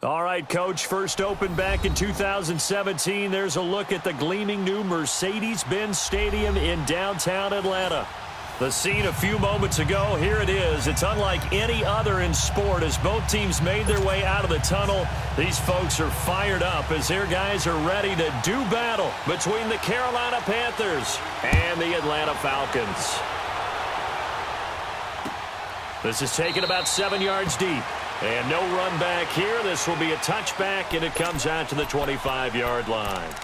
All right, Coach, first opened back in 2017. There's a look at the gleaming new Mercedes-Benz Stadium in downtown Atlanta. The scene a few moments ago, here it is. It's unlike any other in sport as both teams made their way out of the tunnel. These folks are fired up as their guys are ready to do battle between the Carolina Panthers and the Atlanta Falcons. This is taken about 7 yards deep. And no run back here. This will be a touchback, and it comes out to the 25-yard line.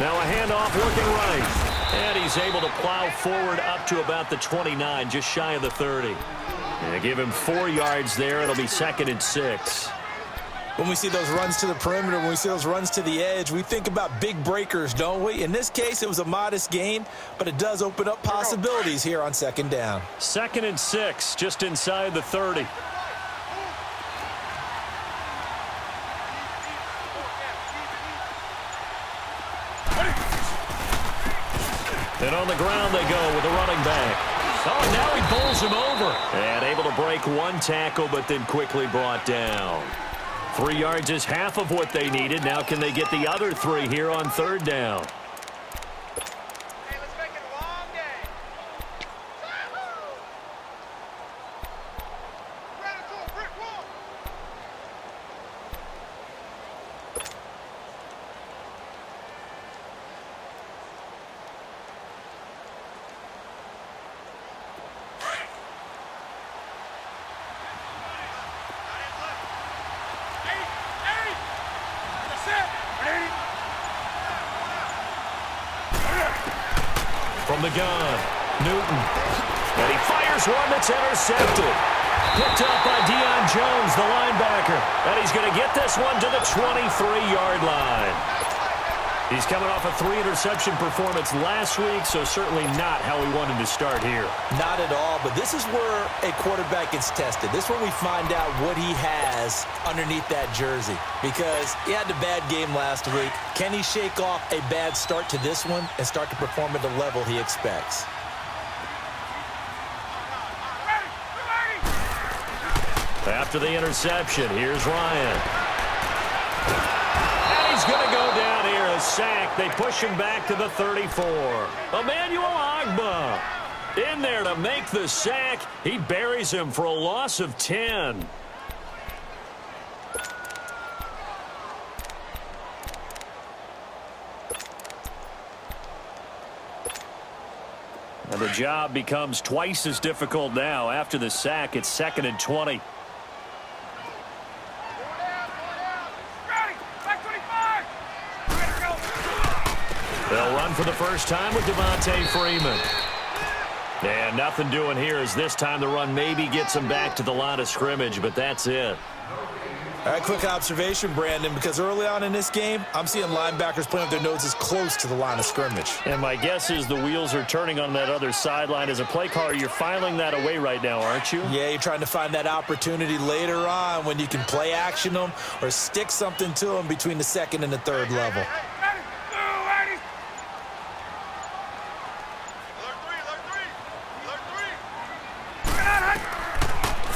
Now a handoff looking right. And he's able to plow forward up to about the 29, just shy of the 30. And give him 4 yards there. It'll be 2nd and 6. When we see those runs to the perimeter, when we see those runs to the edge, we think about big breakers, don't we? In this case, it was a modest gain, but it does open up possibilities here on 2nd down. 2nd and 6, just inside the 30. And on the ground they go with a running back. Oh, now he bowls him over. And able to break one tackle, but then quickly brought down. 3 yards is half of what they needed. Now can they get the other 3 here on 3rd down? Hey, let's make it a long day. Ran into a brick wall. From the gun, Newton. And he fires one that's intercepted. Picked up by Deion Jones, the linebacker. And he's going to get this one to the 23-yard line. He's coming off a 3-interception performance last week, so certainly not how he wanted to start here. Not at all, but this is where a quarterback gets tested. This is where we find out what he has underneath that jersey. Because he had a bad game last week. Can he shake off a bad start to this one and start to perform at the level he expects? After the interception, here's Ryan. And he's going to go down here, a sack. They push him back to the 34. Emmanuel Ogbah in there to make the sack. He buries him for a loss of 10. And the job becomes twice as difficult now. After the sack, it's 2nd and 20. They'll run for the first time with Devontae Freeman. And nothing doing here as this time the run maybe gets him back to the line of scrimmage, but that's it. All right, quick observation, Brandon, because early on in this game, I'm seeing linebackers putting up their noses close to the line of scrimmage. And my guess is the wheels are turning on that other sideline. As a play caller, you're filing that away right now, aren't you? Yeah, you're trying to find that opportunity later on when you can play action them or stick something to them between the 2nd and the 3rd level.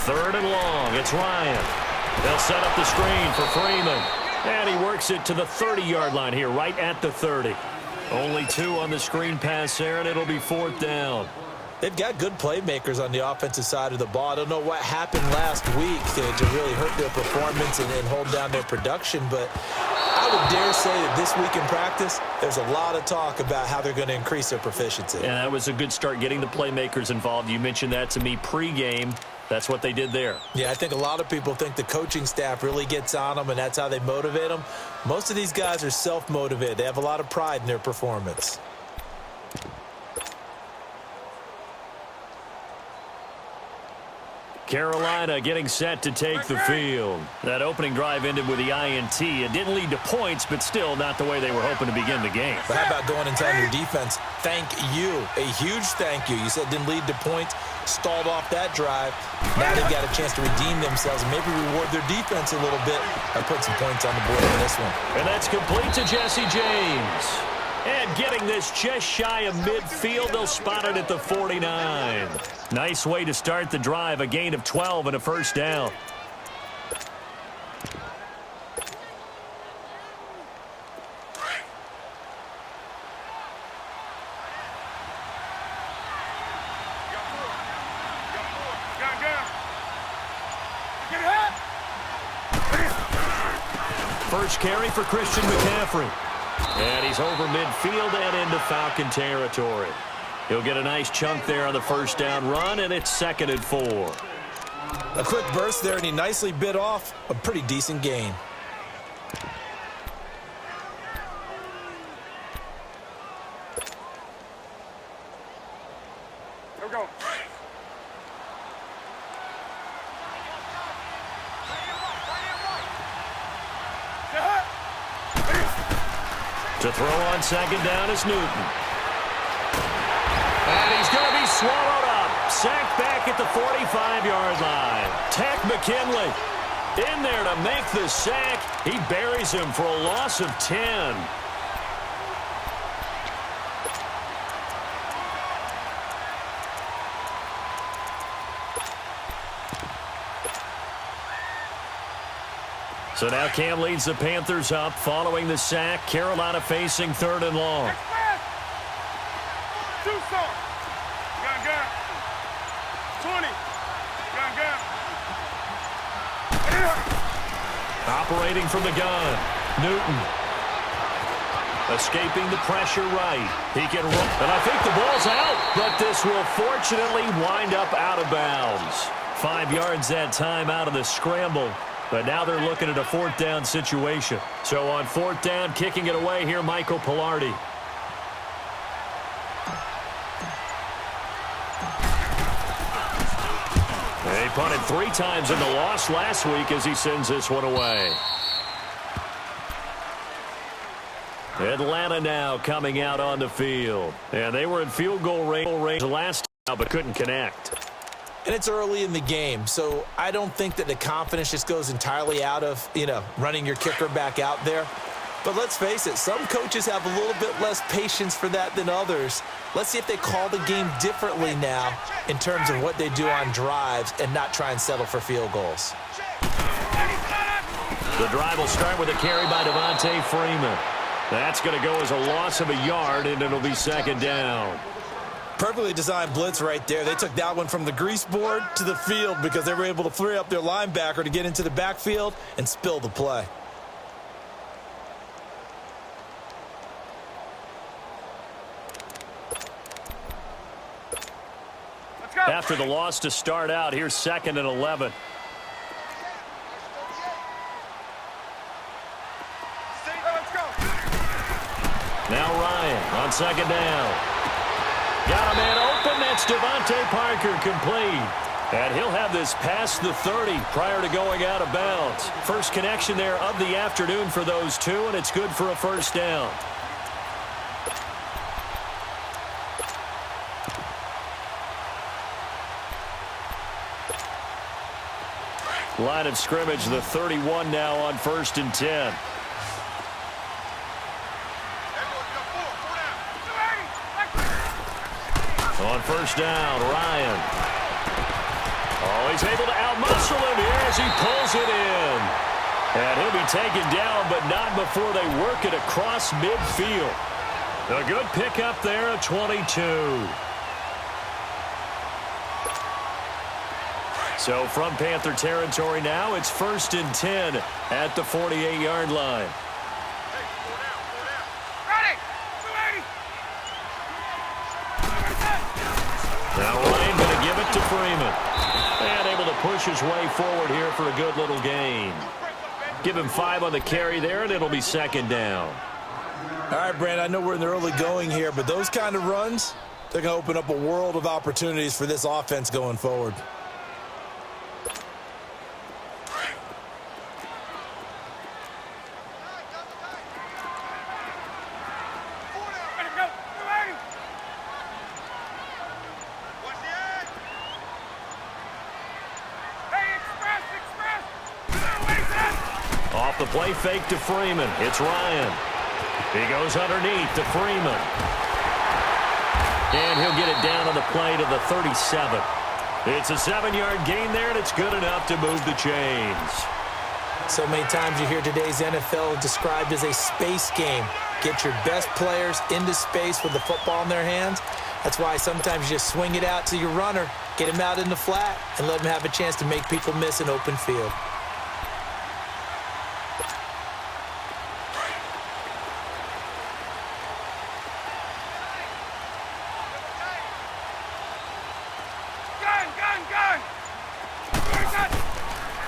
Third and long. It's Ryan. They'll set up the screen for Freeman. And he works it to the 30-yard line here, right at the 30. Only 2 on the screen pass there, and it'll be 4th down. They've got good playmakers on the offensive side of the ball. I don't know what happened last week to really hurt their performance and hold down their production, but I would dare say that this week in practice, there's a lot of talk about how they're going to increase their proficiency. And that was a good start getting the playmakers involved. You mentioned that to me pregame. That's what they did there. Yeah, I think a lot of people think the coaching staff really gets on them, and that's how they motivate them. Most of these guys are self-motivated. They have a lot of pride in their performance. Carolina getting set to take the field. That opening drive ended with the INT. It didn't lead to points, but still not the way they were hoping to begin the game. But how about going and telling your defense, thank you, a huge thank you. You said it didn't lead to points, stalled off that drive. Now they've got a chance to redeem themselves and maybe reward their defense a little bit by putting some points on the board in this one. And that's complete to Jesse James. And getting this just shy of midfield, they'll spot it at the 49. Nice way to start the drive, a gain of 12 and a first down. First carry for Christian McCaffrey. And he's over midfield and into Falcon territory. He'll get a nice chunk there on the first down run, and it's 2nd and 4. A quick burst there, and he nicely bit off a pretty decent gain. Here we go. To throw on 2nd down is Newton. And he's going to be swallowed up. Sacked back at the 45-yard line. Tack McKinley in there to make the sack. He buries him for a loss of 10. So now Cam leads the Panthers up following the sack. Carolina facing 3rd and long. Gun. 20. Gun. Operating from the gun. Newton. Escaping the pressure right. He can run. And I think the ball's out, but this will fortunately wind up out of bounds. 5 yards that time out of the scramble. But now they're looking at a 4th down situation. So on 4th down, kicking it away here, Michael Pilardi. He punted 3 times in the loss last week as he sends this one away. Atlanta now coming out on the field. And they were in field goal range last time, but couldn't connect. And it's early in the game, so I don't think that the confidence just goes entirely out of, running your kicker back out there. But let's face it, some coaches have a little bit less patience for that than others. Let's see if they call the game differently now in terms of what they do on drives and not try and settle for field goals. The drive will start with a carry by Devontae Freeman. That's going to go as a loss of a yard, and it'll be 2nd down. Perfectly designed blitz right there. They took that one from the grease board to the field because they were able to free up their linebacker to get into the backfield and spill the play. Let's go. After the loss to start out, here's 2nd and 11. Let's go. Now Ryan on 2nd down. Got a man open. That's Devontae Parker complete. And he'll have this past the 30 prior to going out of bounds. First connection there of the afternoon for those two, and it's good for a first down. Line of scrimmage, the 31 now on 1st and 10. On 1st down, Ryan. Oh, he's able to outmuscle him here as he pulls it in. And he'll be taken down, but not before they work it across midfield. A good pickup there at 22. So from Panther territory now, it's 1st and 10 at the 48-yard line. Now Ryan going to give it to Freeman. And able to push his way forward here for a good little gain. Give him 5 on the carry there, and it'll be 2nd down. All right, Brand, I know we're in the early going here, but those kind of runs, they're going to open up a world of opportunities for this offense going forward. The play fake to Freeman. It's Ryan. He goes underneath to Freeman. And he'll get it down on the play to the 37. It's a 7-yard gain there, and it's good enough to move the chains. So many times you hear today's NFL described as a space game. Get your best players into space with the football in their hands. That's why sometimes you just swing it out to your runner, get him out in the flat, and let him have a chance to make people miss an open field.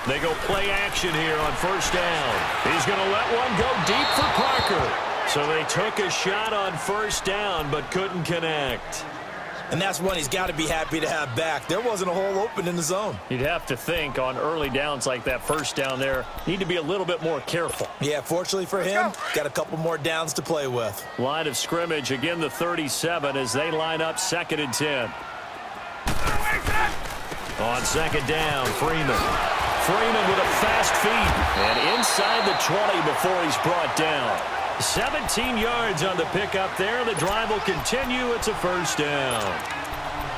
They go play action here on first down. He's going to let one go deep for Parker. So they took a shot on first down but couldn't connect. And that's one he's got to be happy to have back. There wasn't a hole open in the zone. You'd have to think on early downs like that first down there, need to be a little bit more careful. Yeah, fortunately for him, got a couple more downs to play with. Line of scrimmage, again the 37 as they line up 2nd and 10. On 2nd down, Freeman. Freeman with a fast feet and inside the 20 before he's brought down. 17 yards on the pickup there. The drive will continue. It's a first down.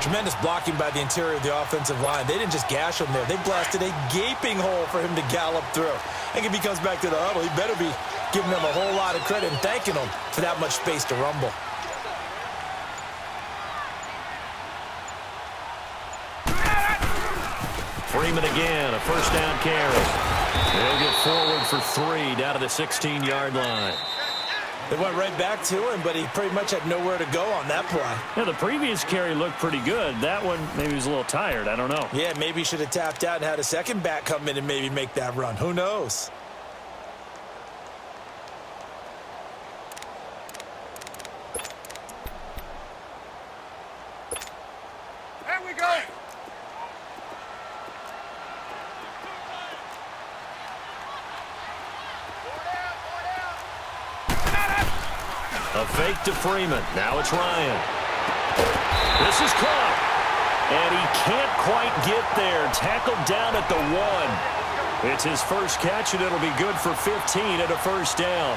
Tremendous blocking by the interior of the offensive line. They didn't just gash him there. They blasted a gaping hole for him to gallop through. I think if he comes back to the huddle, he better be giving them a whole lot of credit and thanking them for that much space to rumble. Freeman again, a first down carry. They'll get forward for 3 down to the 16-yard line. They went right back to him, but he pretty much had nowhere to go on that play. Yeah, the previous carry looked pretty good. That one, maybe he was a little tired. I don't know. Yeah, maybe he should have tapped out and had a second back come in and maybe make that run. Who knows? There we go. A fake to Freeman. Now it's Ryan. This is caught. And he can't quite get there. Tackled down at the 1. It's his first catch, and it'll be good for 15 and a first down.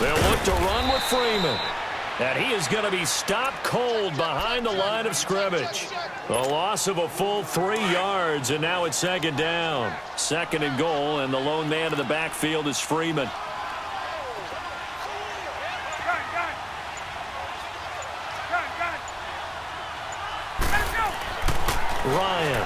They'll look to run with Freeman. And he is going to be stopped cold behind the line of scrimmage. A loss of a full 3 yards, and now it's 2nd down. 2nd and goal, and the lone man in the backfield is Freeman. Ryan.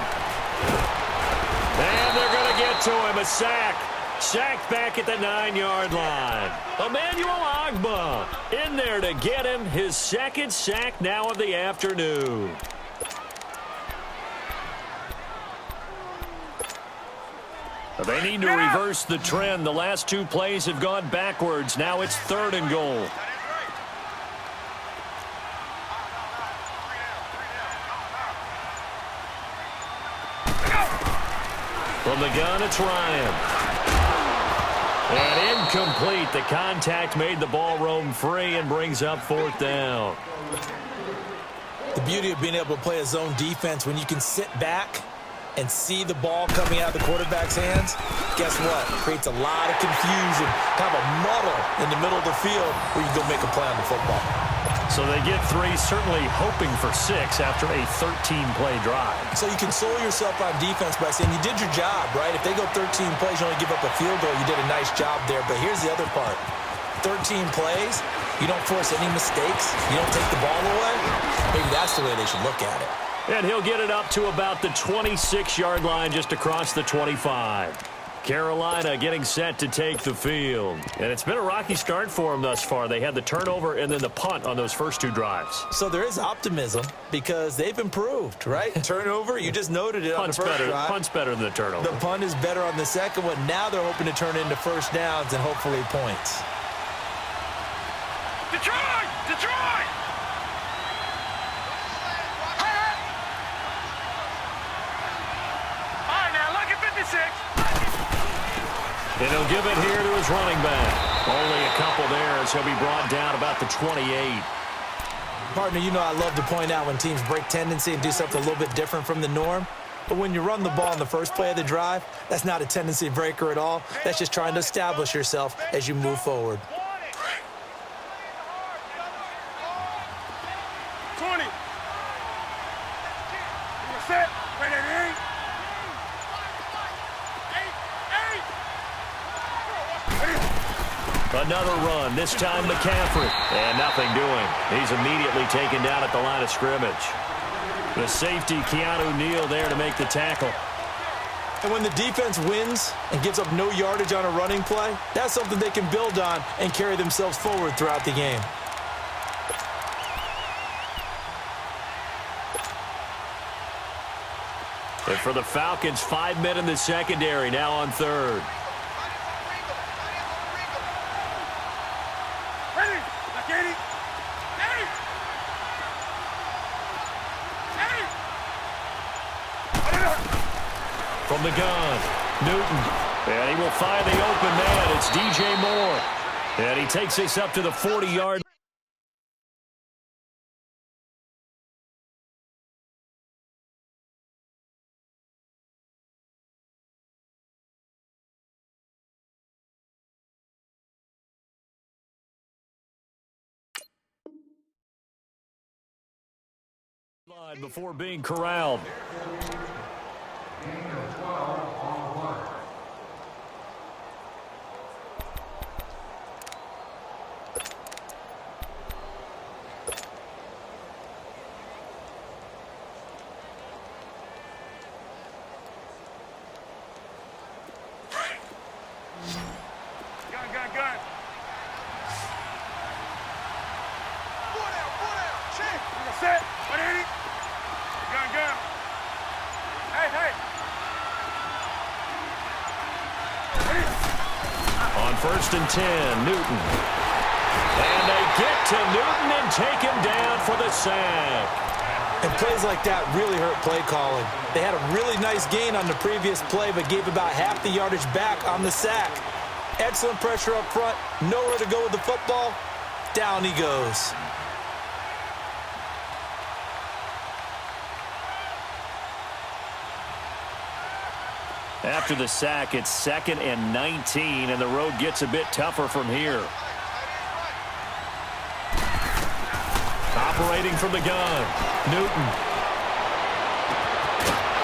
And they're going to get to him. A sack. Sacked back at the 9-yard line. Emmanuel Ogbah in there to get him his 2nd sack now of the afternoon. They need to reverse the trend. The last 2 plays have gone backwards. Now it's 3rd and goal. From the gun, it's Ryan. And incomplete. The contact made the ball roam free and brings up 4th down. The beauty of being able to play a zone defense when you can sit back and see the ball coming out of the quarterback's hands, guess what? Creates a lot of confusion, kind of a muddle in the middle of the field where you go make a play on the football. So they get 3, certainly hoping for 6 after a 13-play drive. So you console yourself on defense by saying you did your job, right? If they go 13 plays, you only give up a field goal, you did a nice job there. But here's the other part. 13 plays, you don't force any mistakes, you don't take the ball away. Maybe that's the way they should look at it. And he'll get it up to about the 26-yard line just across the 25. Carolina getting set to take the field. And it's been a rocky start for them thus far. They had the turnover and then the punt on those first 2 drives. So there is optimism because they've improved, right? Turnover, you just noted it on the first drive. Punt's better than the turnover. The punt is better on the second one. Now they're hoping to turn into first downs and hopefully points. Detroit! Detroit! And he'll give it here to his running back. Only a couple there as he'll be brought down about the 28. Partner, you know I love to point out when teams break tendency and do something a little bit different from the norm. But when you run the ball in the first play of the drive, that's not a tendency breaker at all. That's just trying to establish yourself as you move forward. 20. Set. Wait, eight. Another run, this time McCaffrey. And nothing doing. He's immediately taken down at the line of scrimmage. The safety, Keanu Neal, there to make the tackle. And when the defense wins and gives up no yardage on a running play, that's something they can build on and carry themselves forward throughout the game. And for the Falcons, 5 men in the secondary, now on third. From the gun, Newton. And he will find the open man. It's DJ Moore. And he takes this up to the 40-yard line. Before being corralled. Gun. Check. Set. 180. Gun. Hey. On 1st and 10, Newton. And they get to Newton and take him down for the sack. And plays like that really hurt play calling. They had a really nice gain on the previous play, but gave about half the yardage back on the sack. Excellent pressure up front. Nowhere to go with the football. Down he goes. After the sack, it's 2nd and 19, and the road gets a bit tougher from here. Operating from the gun, Newton.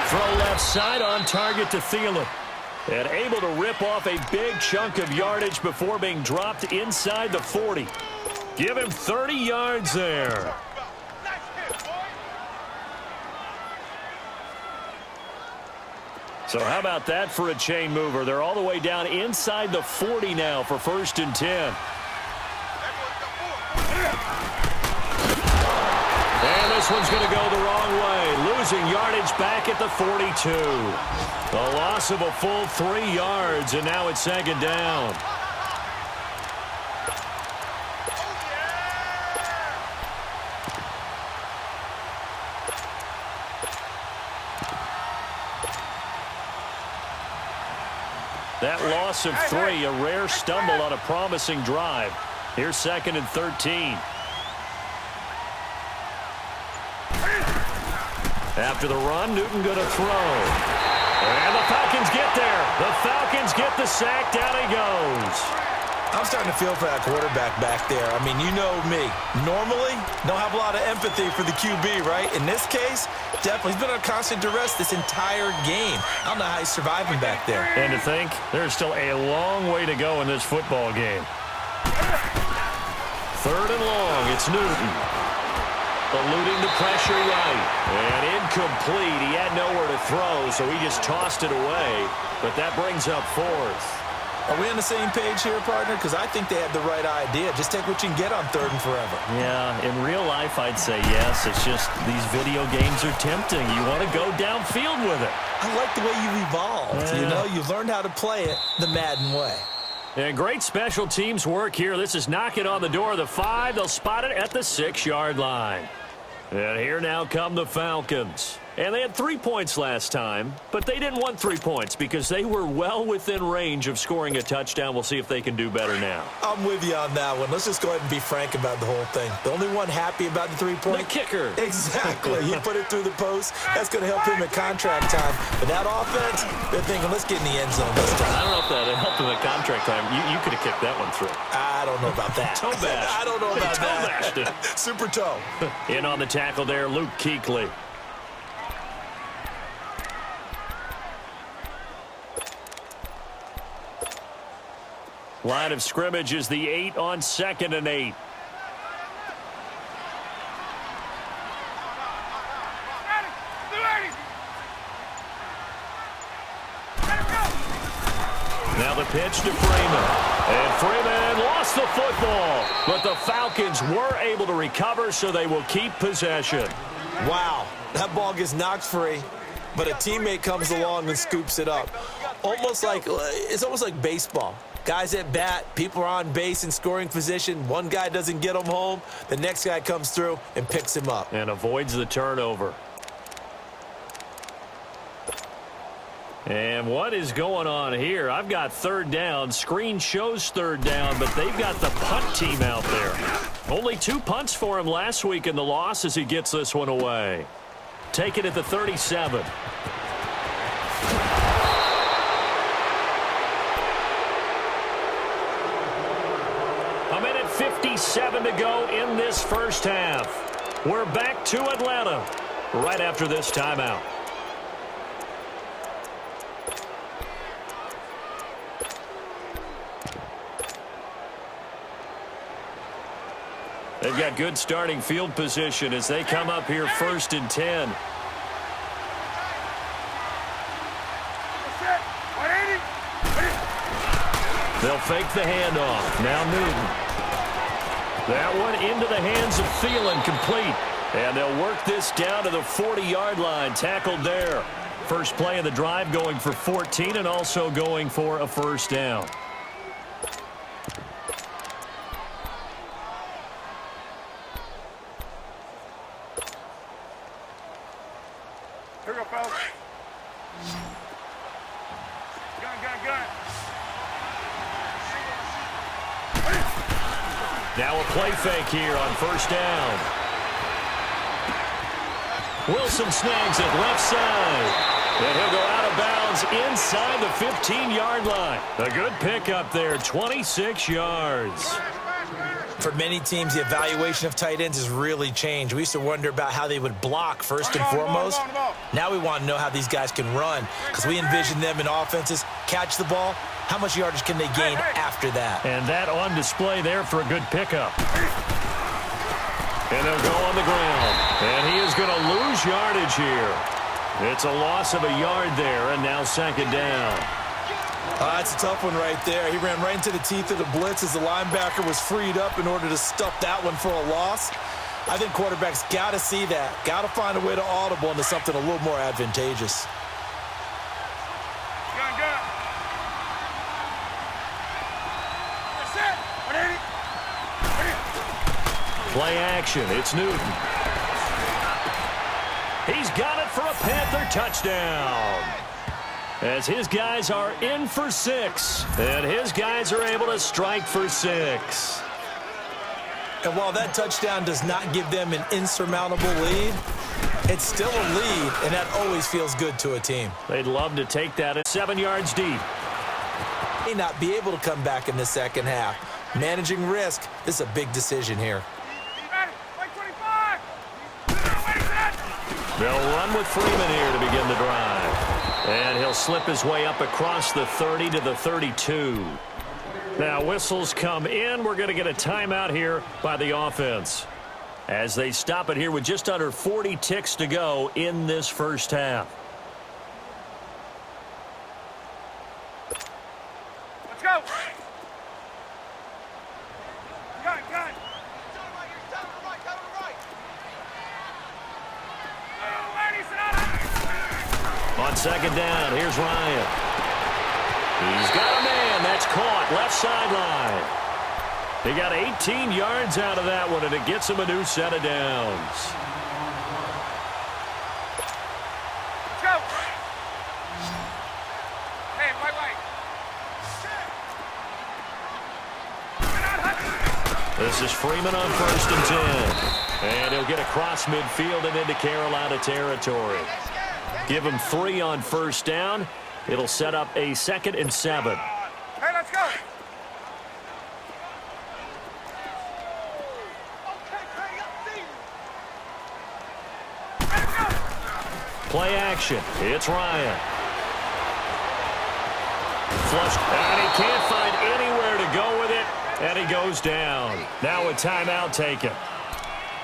Throw left side on target to Thielen. And able to rip off a big chunk of yardage before being dropped inside the 40. Give him 30 yards there. So how about that for a chain mover? They're all the way down inside the 40 now for 1st and 10. And this one's going to go the wrong way. Losing yardage back at the 42. The loss of a full 3 yards, and now it's 2nd down. That loss of 3, a rare stumble on a promising drive. Here's 2nd and 13. After the run, Newton going to throw. And the Falcons get there. The Falcons get the sack. Down he goes. I'm starting to feel for that quarterback back there. I mean, you know me. Normally, don't have a lot of empathy for the QB, right? In this case, definitely. He's been on constant duress this entire game. I don't know how he's surviving back there. And to think, there's still a long way to go in this football game. 3rd and long, it's Newton. Eluding the pressure right. And incomplete. He had nowhere to throw, so he just tossed it away. But that brings up 4th. Are we on the same page here, partner? Because I think they had the right idea. Just take what you can get on 3rd and forever. Yeah, in real life, I'd say yes. It's just these video games are tempting. You want to go downfield with it. I like the way you evolved. Yeah. You know, you've learned how to play it the Madden way. And great special teams work here. This is knocking on the door of the 5. They'll spot it at the 6-yard line. And here now come the Falcons. And they had 3 points last time, but they didn't want 3 points because they were well within range of scoring a touchdown. We'll see if they can do better now. I'm with you on that one. Let's just go ahead and be frank about the whole thing. The only one happy about the 3-point? The kicker. Exactly. He put it through the post. That's going to help him at contract time. But that offense, they're thinking, let's get in the end zone this time. I don't know if that helped him at contract time. You could have kicked that one through. I don't know about that. Toe bash. I don't know about Toe bashed that. it. Super toe. In on the tackle there, Luke Kuechly. Line of scrimmage is the 8 on 2nd and 8. Now the pitch to Freeman. And Freeman lost the football. But the Falcons were able to recover, so they will keep possession. Wow. That ball gets knocked free, but a teammate comes along and scoops it up. It's almost like baseball. Guys at bat, people are on base in scoring position. One guy doesn't get him home. The next guy comes through and picks him up. And avoids the turnover. And what is going on here? I've got 3rd down. Screen shows 3rd down, but they've got the punt team out there. Only 2 punts for him last week in the loss as he gets this one away. Take it at the 37. A minute 57 to go in this first half. We're back to Atlanta right after this timeout. They've got good starting field position as they come up here 1st and 10. They'll fake the handoff. Now Newton. That one into the hands of Thielen, complete. And they'll work this down to the 40-yard line, tackled there. First play of the drive going for 14 and also going for a 1st down. Here we go, fellas. Gun. Now a play fake here on 1st down. Wilson snags it left side. And he'll go out of bounds inside the 15-yard line. A good pickup there, 26 yards. For many teams, the evaluation of tight ends has really changed. We used to wonder about how they would block first and foremost. Now we want to know how these guys can run because we envision them in offenses. Catch the ball. How much yardage can they gain after that? And that on display there for a good pickup. And they'll go on the ground. And he is going to lose yardage here. It's a loss of a yard there, and now 2nd down. That's a tough one right there. He ran right into the teeth of the blitz as the linebacker was freed up in order to stuff that one for a loss. I think quarterbacks got to see that. Got to find a way to audible into something a little more advantageous. Gun. That's it. 180. Play action. It's Newton. He's got it for a Panther touchdown. As his guys are in for 6. And his guys are able to strike for 6. And while that touchdown does not give them an insurmountable lead, it's still a lead, and that always feels good to a team. They'd love to take that at 7 yards deep. May not be able to come back in the second half. Managing risk, this is a big decision here. Ready? Like 25. Wait, They'll run with Freeman here to begin the drive. And he'll slip his way up across the 30 to the 32. Now whistles come in. We're going to get a timeout here by the offense as they stop it here with just under 40 ticks to go in this first half. Let's go. Gun. On 2nd down, here's Ryan. He's got a man. That's caught left sideline. He got 18 yards out of that one, and it gets him a new set of downs. This is Freeman on 1st and 10. And he'll get across midfield and into Carolina territory. Give him 3 on 1st down. It'll set up a 2nd and 7. Hey, let's go. Play action. It's Ryan. Flushed. And he can't find anywhere to go with it. And he goes down. Now a timeout taken.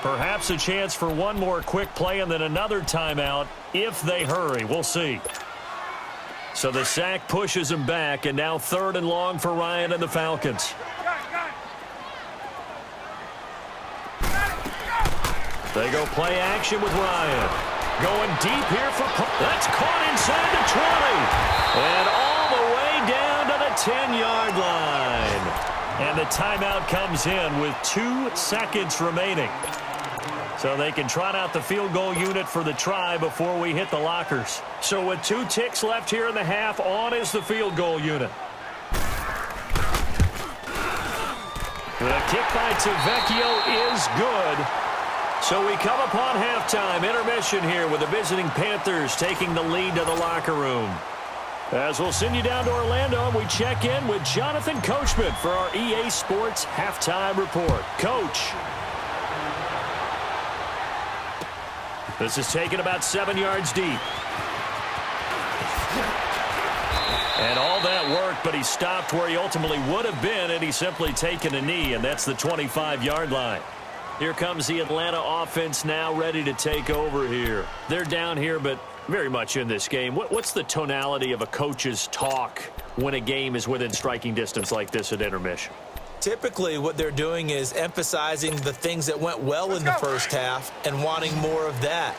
Perhaps a chance for one more quick play and then another timeout if they hurry. We'll see. So the sack pushes him back, and now 3rd and long for Ryan and the Falcons. They go play action with Ryan. Going deep here for... That's caught inside the 20. And all the way down to the 10-yard line. And the timeout comes in with 2 seconds remaining. So they can trot out the field goal unit for the try before we hit the lockers. So with 2 ticks left here in the half, on is the field goal unit. The kick by Tavecchio is good. So we come upon halftime intermission here with the visiting Panthers taking the lead to the locker room. As we'll send you down to Orlando, and we check in with Jonathan Coachman for our EA Sports Halftime Report. Coach. This is taken about 7 yards deep. And all that worked, but he stopped where he ultimately would have been, and he's simply taken a knee, and that's the 25-yard line. Here comes the Atlanta offense now ready to take over here. They're down here, but very much in this game. What's the tonality of a coach's talk when a game is within striking distance like this at intermission? Typically, what they're doing is emphasizing the things that went well in the first half and wanting more of that.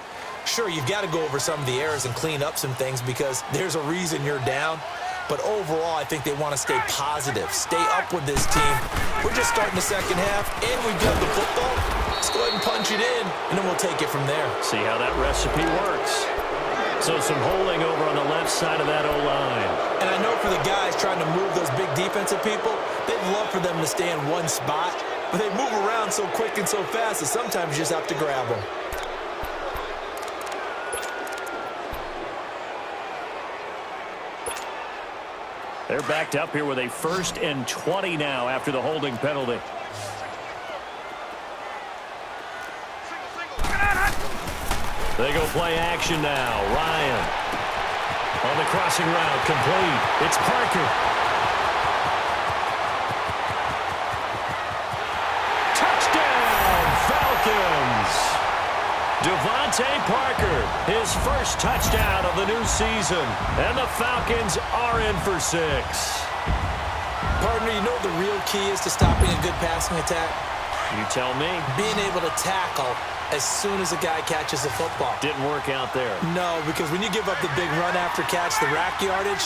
Sure, you've got to go over some of the errors and clean up some things because there's a reason you're down. But overall, I think they want to stay positive, stay up with this team. We're just starting the second half, and we've got the football. Let's go ahead and punch it in, and then we'll take it from there. See how that recipe works. So some holding over on the left side of that O-line. And I know for the guys trying to move those big defensive people, they'd love for them to stay in one spot, but they move around so quick and so fast that sometimes you just have to grab them. They're backed up here with a 1st and 20 now after the holding penalty. They go play action now. Ryan on the crossing route, complete. It's Parker. Touchdown, Falcons. Devontae Parker, his first touchdown of the new season. And the Falcons are in for 6. Partner, you know what the real key is to stopping a good passing attack? You tell me. Being able to tackle as soon as a guy catches the football. Didn't work out there. No, because when you give up the big run after catch, the rack yardage,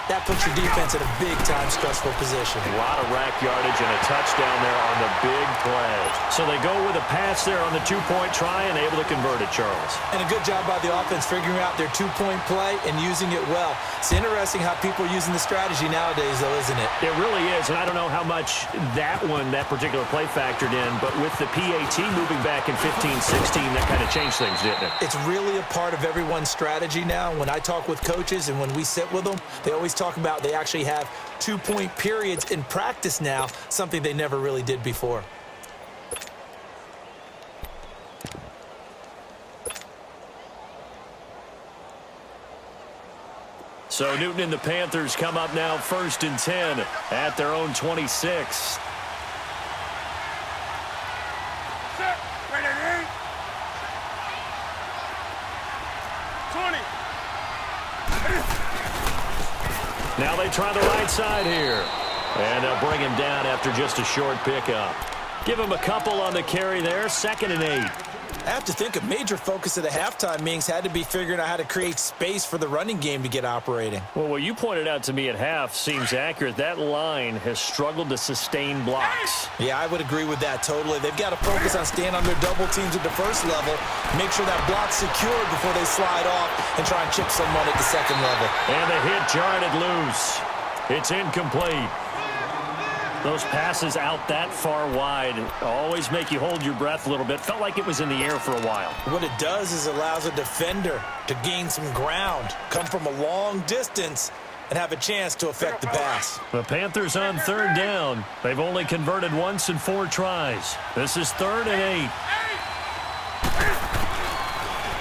that puts your defense in a big-time stressful position. A lot of rack yardage and a touchdown there on the big play. So they go with a pass there on the 2-point try and able to convert it, Charles. And a good job by the offense figuring out their 2-point play and using it well. It's interesting how people are using the strategy nowadays, though, isn't it? It really is, and I don't know how much that particular play factored in, but with the PAT moving back in 15-16, that kind of changed things, didn't it? It's really a part of everyone's strategy now. When I talk with coaches and when we sit with them, they always talk about they actually have 2-point periods in practice now, something they never really did before. So Newton and the Panthers come up now 1st and 10 at their own 26. Set. Ready. 20. Now they try the right side here. And they'll bring him down after just a short pickup. Give him a couple on the carry there, 2nd and 8. I have to think a major focus of the halftime meetings had to be figuring out how to create space for the running game to get operating. Well, what you pointed out to me at half seems accurate. That line has struggled to sustain blocks. Yeah, I would agree with that totally. They've got to focus on staying on their double teams at the first level, make sure that block's secured before they slide off and try and chip someone at the second level. And the hit jarred it loose. It's incomplete. Those passes out that far wide always make you hold your breath a little bit. Felt like it was in the air for a while. What it does is it allows a defender to gain some ground, come from a long distance, and have a chance to affect the pass. The Panthers on third down. They've only converted once in 4 tries. This is 3rd and 8.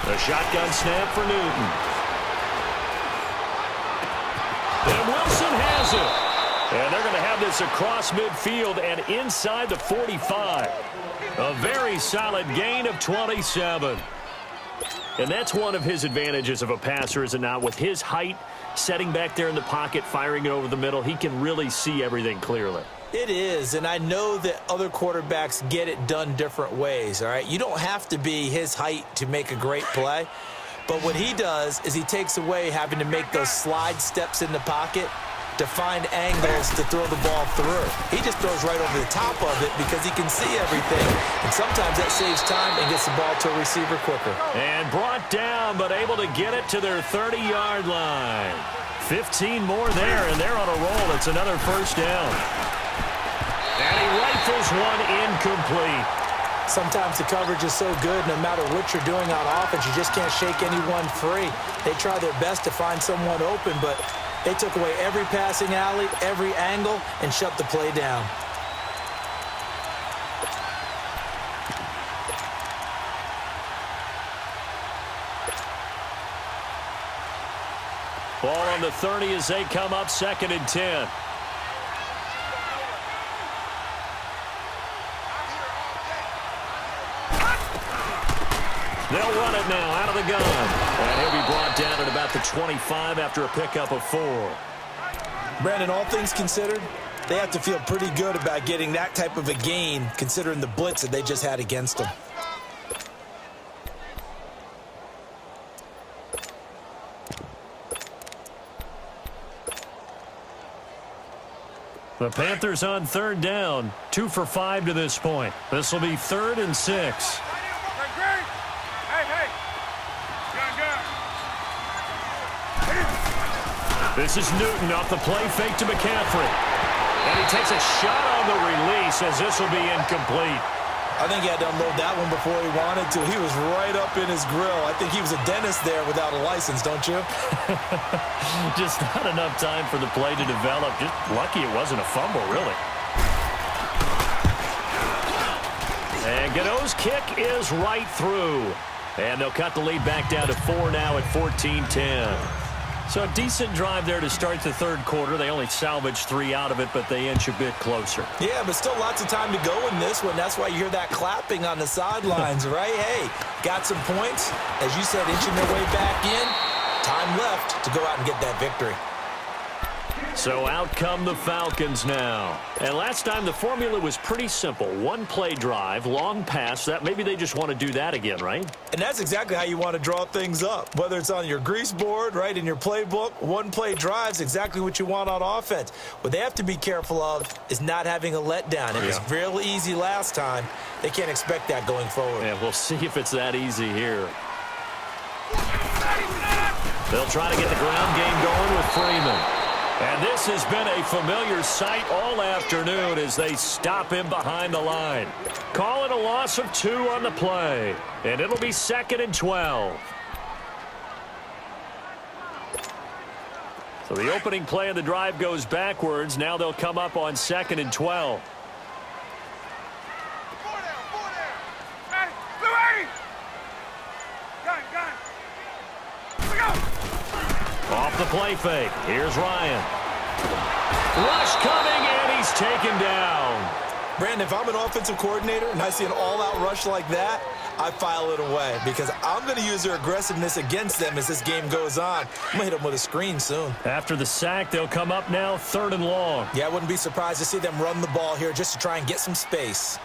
The shotgun snap for Newton. And Wilson has it. And they're going to have this across midfield and inside the 45. A very solid gain of 27. And that's one of his advantages of a passer, is it not? With his height, setting back there in the pocket, firing it over the middle, he can really see everything clearly. It is, and I know that other quarterbacks get it done different ways, all right? You don't have to be his height to make a great play. But what he does is he takes away having to make those slide steps in the pocket to find angles to throw the ball through. He just throws right over the top of it because he can see everything. And sometimes that saves time and gets the ball to a receiver quicker. And brought down, but able to get it to their 30-yard line. 15 more there, and they're on a roll. It's another first down. And he rifles one incomplete. Sometimes the coverage is so good, no matter what you're doing on offense, you just can't shake anyone free. They try their best to find someone open, but they took away every passing alley, every angle, and shut the play down. Ball on the 30 as they come up 2nd and 10. They'll run it now out of the gun. And he'll be brought down at about the 25 after a pickup of 4. Brandon, all things considered, they have to feel pretty good about getting that type of a gain considering the blitz that they just had against them. The Panthers on 3rd down. 2 for 5 to this point. This will be 3rd and 6. This is Newton off the play fake to McCaffrey. And he takes a shot on the release as this will be incomplete. I think he had to unload that one before he wanted to. He was right up in his grill. I think he was a dentist there without a license, don't you? Just not enough time for the play to develop. Just lucky it wasn't a fumble, really. And Gano's kick is right through. And they'll cut the lead back down to 4 now at 14-10. So a decent drive there to start the 3rd quarter. They only salvaged 3 out of it, but they inch a bit closer. Yeah, but still lots of time to go in this one. That's why you hear that clapping on the sidelines, right? Hey, got some points. As you said, inching their way back in. Time left to go out and get that victory. So out come the Falcons now. And last time the formula was pretty simple. 1 play drive, long pass. That maybe they just want to do that again, right? And that's exactly how you want to draw things up. Whether it's on your grease board, right, in your playbook, 1 play drive is exactly what you want on offense. What they have to be careful of is not having a letdown. It was real easy last time. They can't expect that going forward. Yeah, we'll see if it's that easy here. They'll try to get the ground game going with Freeman. And this has been a familiar sight all afternoon as they stop him behind the line. Call it a loss of 2 on the play. And it'll be 2nd and 12. So the opening play of the drive goes backwards. Now they'll come up on 2nd and 12. Off the play fake. Here's Ryan. Rush coming, and he's taken down. Brandon, if I'm an offensive coordinator and I see an all-out rush like that, I file it away because I'm going to use their aggressiveness against them as this game goes on. I'm going to hit them with a screen soon. After the sack, they'll come up now 3rd and long. Yeah, I wouldn't be surprised to see them run the ball here just to try and get some space.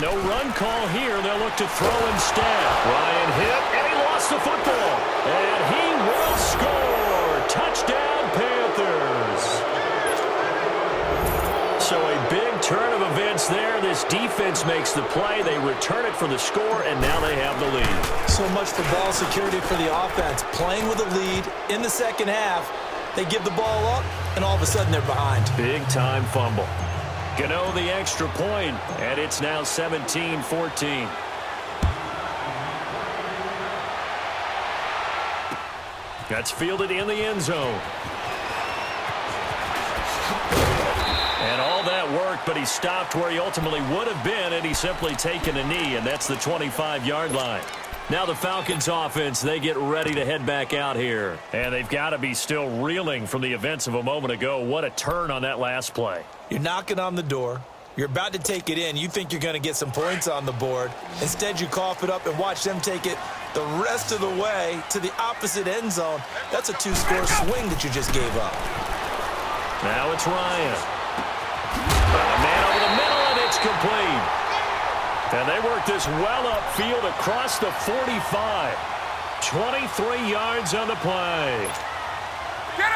No run call here. They'll look to throw instead. Ryan hit, and he lost the football. And he will score. Touchdown, Panthers. So a big turn of events there. This defense makes the play. They return it for the score, and now they have the lead. So much for ball security for the offense. Playing with a lead in the second half. They give the ball up, and all of a sudden they're behind. Big-time fumble. Gano the extra point, and it's now 17-14. That's fielded in the end zone. And all that work, but he stopped where he ultimately would have been, and he's simply taken a knee, and that's the 25-yard line. Now the Falcons offense, they get ready to head back out here. And they've got to be still reeling from the events of a moment ago. What a turn on that last play. You're knocking on the door. You're about to take it in. You think you're going to get some points on the board. Instead, you cough it up and watch them take it the rest of the way to the opposite end zone. That's a two-score swing that you just gave up. Now it's Ryan. A man over the middle, and it's complete. And they work this well upfield across the 45. 23 yards on the play.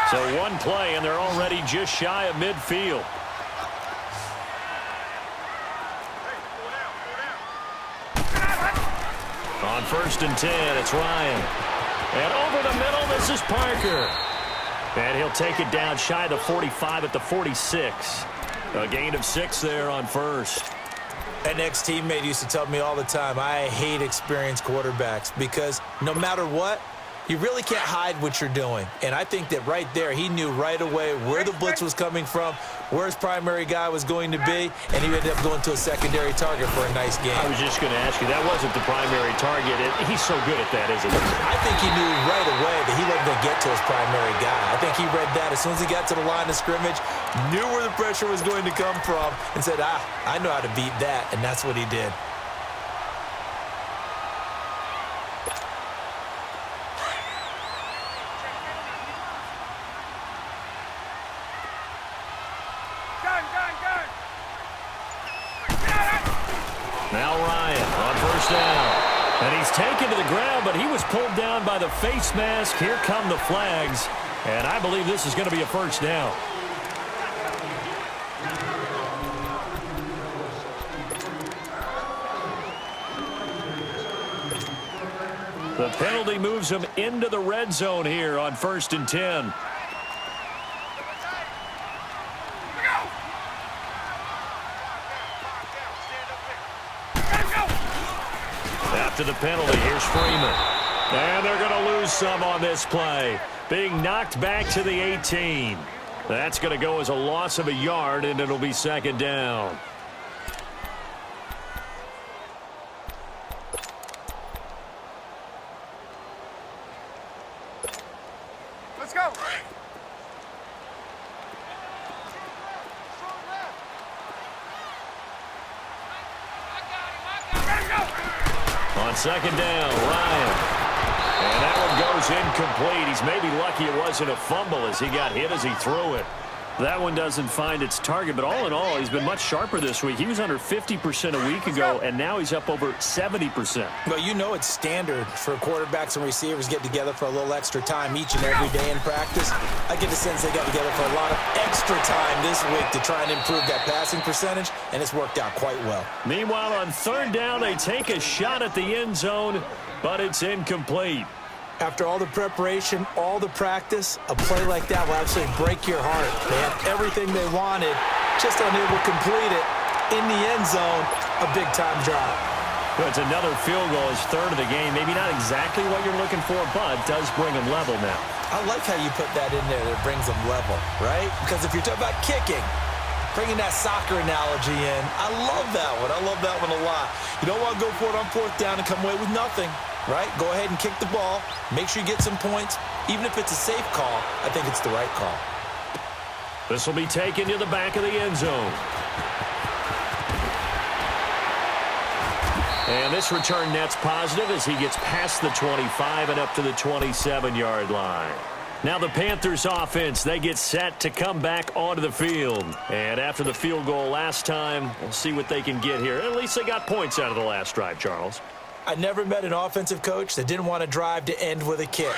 So one play, and they're already just shy of midfield. On 1st and 10, it's Ryan. And over the middle, this is Parker. And he'll take it down shy of the 45 at the 46. A gain of 6 there on first. An ex-teammate used to tell me all the time, I hate experienced quarterbacks because no matter what, you really can't hide what you're doing. And I think that right there, he knew right away where the blitz was coming from, where his primary guy was going to be, and he ended up going to a secondary target for a nice game. I was just going to ask you, that wasn't the primary target. He's so good at that, isn't he? I think he knew right away that he wasn't going to get to his primary guy. I think he read that as soon as he got to the line of scrimmage, knew where the pressure was going to come from, and said, I know how to beat that, and that's what he did. Now Ryan on 1st down. And he's taken to the ground, but he was pulled down by the face mask. Here come the flags. And I believe this is going to be a 1st down. The penalty moves him into the red zone here on 1st and 10. After the penalty, here's Freeman. And they're going to lose some on this play. Being knocked back to the 18. That's going to go as a loss of a yard, and it'll be 2nd down. Let's go. On 2nd down, Ryan. And that one goes incomplete. He's maybe lucky it wasn't a fumble as he got hit as he threw it. That one doesn't find its target, but all in all, he's been much sharper this week. He was under 50% a week ago, and now he's up over 70%. Well, you know it's standard for quarterbacks and receivers get together for a little extra time each and every day in practice. I get the sense they got together for a lot of extra time this week to try and improve that passing percentage, and it's worked out quite well. Meanwhile, on 3rd down, they take a shot at the end zone, but it's incomplete. After all the preparation, all the practice, a play like that will absolutely break your heart. They had everything they wanted, just unable to complete it. In the end zone, a big-time drop. Well, it's another field goal, his 3rd of the game. Maybe not exactly what you're looking for, but does bring him level now. I like how you put that in there that brings them level, right? Because if you're talking about kicking, bringing that soccer analogy in, I love that one. I love that one a lot. You don't want to go for it on 4th down and come away with nothing. Right? Go ahead and kick the ball. Make sure you get some points. Even if it's a safe call, I think it's the right call. This will be taken to the back of the end zone. And this return net's positive as he gets past the 25 and up to the 27-yard line. Now the Panthers offense, they get set to come back onto the field. And after the field goal last time, we'll see what they can get here. At least they got points out of the last drive, Charles. I never met an offensive coach that didn't want to drive to end with a kick.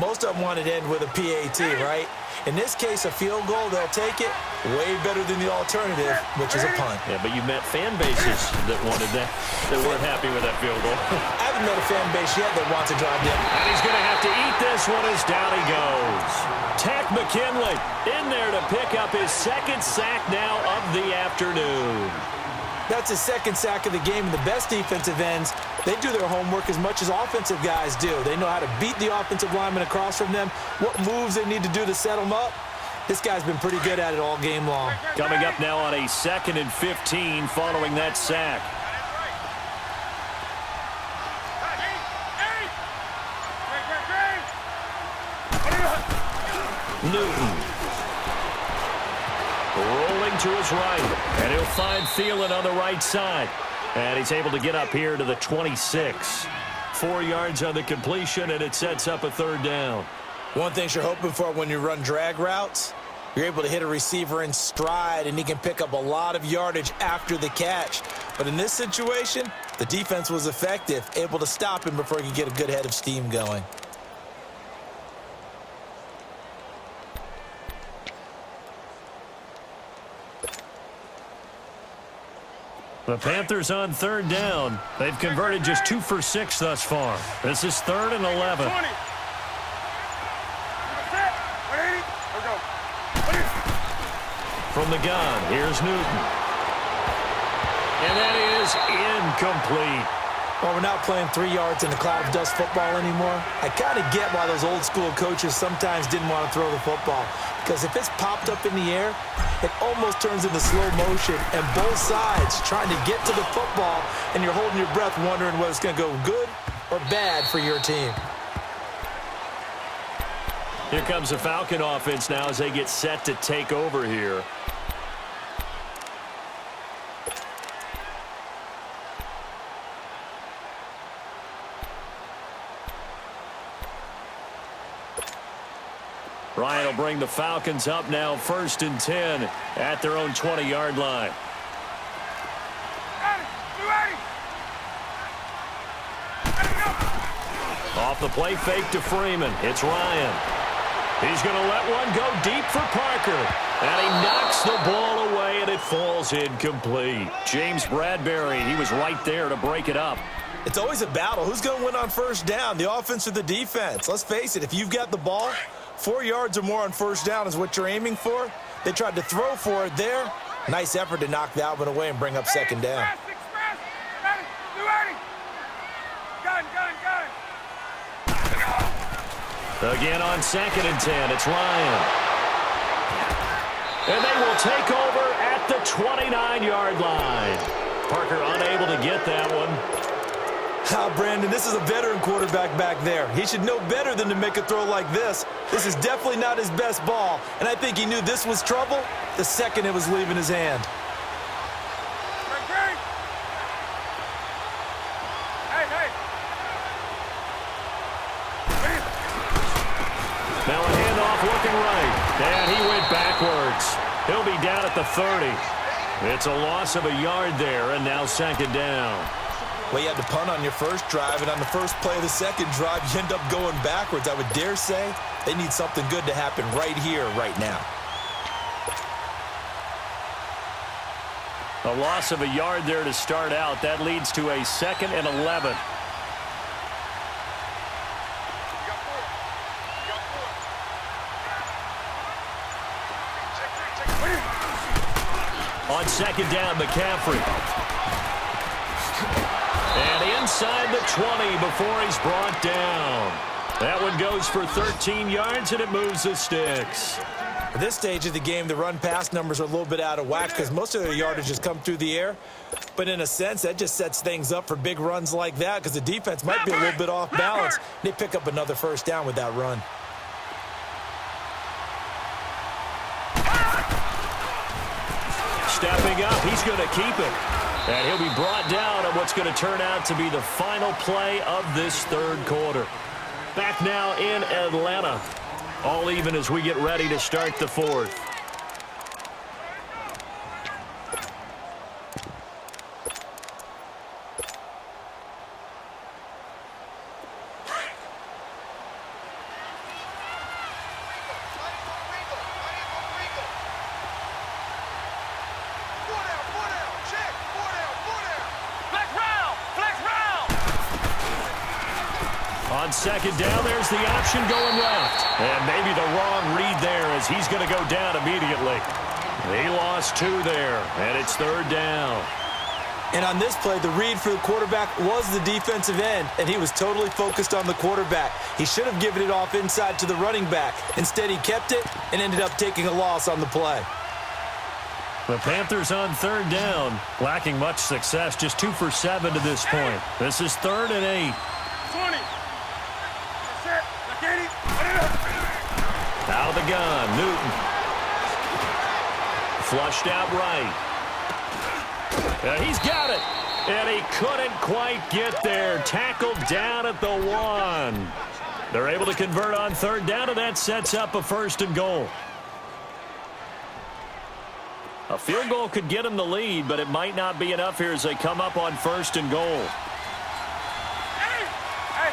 Most of them want it to end with a PAT, right? In this case, a field goal, they'll take it. Way better than the alternative, which is a punt. Yeah, but you met fan bases that wanted that weren't happy with that field goal. I haven't met a fan base yet that wants to drive down. And he's going to have to eat this one as down he goes. Tack McKinley in there to pick up his second sack now of the afternoon. That's his second sack of the game, and the best defensive ends, they do their homework as much as offensive guys do. They know how to beat the offensive lineman across from them, what moves they need to do to set them up. This guy's been pretty good at it all game long. Coming up now on a 2nd and 15 following that sack. Newton. Rolling to his right, and he'll find Thielen on the right side. And he's able to get up here to the 26. 4 yards on the completion, and it sets up a 3rd down. One thing you're hoping for when you run drag routes, you're able to hit a receiver in stride, and he can pick up a lot of yardage after the catch. But in this situation, the defense was effective, able to stop him before he could get a good head of steam going. The Panthers on 3rd down. They've converted just 2 for 6 thus far. This is 3rd and 11. From the gun, here's Newton. And that is incomplete. Well, we're not playing 3 yards in a cloud of dust football anymore. I kind of get why those old school coaches sometimes didn't want to throw the football. Because if it's popped up in the air, it almost turns into slow motion. And both sides trying to get to the football, and you're holding your breath wondering whether it's going to go good or bad for your team. Here comes the Falcon offense now as they get set to take over here. Ryan will bring the Falcons up now 1st and 10 at their own 20-yard line. Off the play fake to Freeman. It's Ryan. He's going to let one go deep for Parker. And he knocks the ball away, and it falls incomplete. James Bradbury, he was right there to break it up. It's always a battle. Who's going to win on 1st down, the offense or the defense? Let's face it, if you've got the ball, 4 yards or more on 1st down is what you're aiming for. They tried to throw for it there. Nice effort to knock that one away and bring up 2nd down. Again on 2nd and 10, it's Ryan. And they will take over at the 29-yard line. Parker unable to get that one. Brandon, this is a veteran quarterback back there. He should know better than to make a throw like this. This is definitely not his best ball, and I think he knew this was trouble the second it was leaving his hand. Now a handoff looking right, and he went backwards. He'll be down at the 30. It's a loss of a yard there, and now 2nd down. Well, you had to punt on your first drive, and on the first play of the second drive, you end up going backwards. I would dare say they need something good to happen right here, right now. A loss of a yard there to start out. That leads to a 2nd and 11. On 2nd down, McCaffrey. And inside the 20 before he's brought down. That one goes for 13 yards, and it moves the sticks. At this stage of the game, the run-pass numbers are a little bit out of whack because most of their yardage has come through the air. But in a sense, that just sets things up for big runs like that because the defense might be a little bit off balance. They pick up another 1st down with that run. Stepping up, he's going to keep it. And he'll be brought down on what's going to turn out to be the final play of this 3rd quarter. Back now in Atlanta. All even as we get ready to start the 4th. On second down, there's the option going left. And maybe the wrong read there as he's going to go down immediately. He lost 2 there, and it's third down. And on this play, the read for the quarterback was the defensive end, and he was totally focused on the quarterback. He should have given it off inside to the running back. Instead, he kept it and ended up taking a loss on the play. The Panthers on third down, lacking much success, just 2 for 7 to this point. This is 3rd and 8. 20. That's it. Out of the gun, Newton. Flushed out right. He's got it. And he couldn't quite get there. Tackled down at the 1. They're able to convert on third down, and that sets up a 1st and goal. A field goal could get them the lead, but it might not be enough here as they come up on 1st and goal.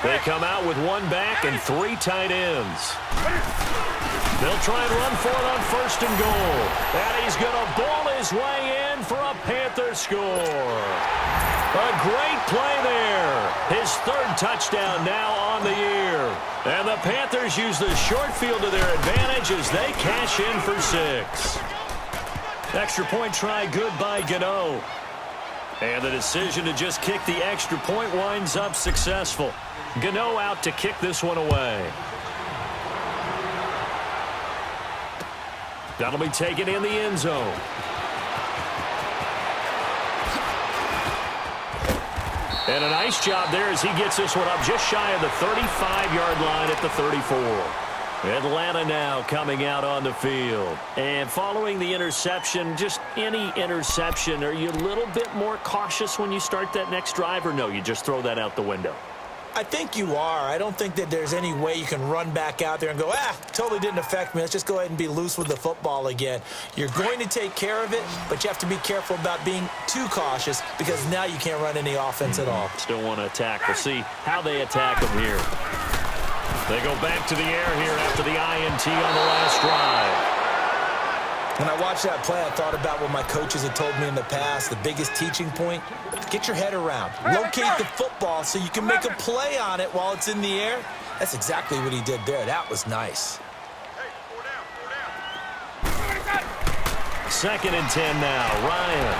They come out with 1 back and 3 tight ends. They'll try and run for it on 1st and goal. And he's going to ball his way in for a Panther score. A great play there. His 3rd touchdown now on the year. And the Panthers use the short field to their advantage as they cash in for 6. Extra point try good by Gano. And the decision to just kick the extra point winds up successful. Gano out to kick this one away. That'll be taken in the end zone. And a nice job there as he gets this one up just shy of the 35-yard line at the 34. Atlanta now coming out on the field. And following the interception, just any interception, are you a little bit more cautious when you start that next drive, or no, you just throw that out the window? I think you are. I don't think that there's any way you can run back out there and go, totally didn't affect me. Let's just go ahead and be loose with the football again. You're going to take care of it, but you have to be careful about being too cautious because now you can't run any offense at all. Still want to attack. We'll see how they attack them here. They go back to the air here after the INT on the last drive. When I watched that play, I thought about what my coaches had told me in the past. The biggest teaching point, get your head around. Locate the football so you can make a play on it while it's in the air. That's exactly what he did there. That was nice. Second and 10 now. Ryan.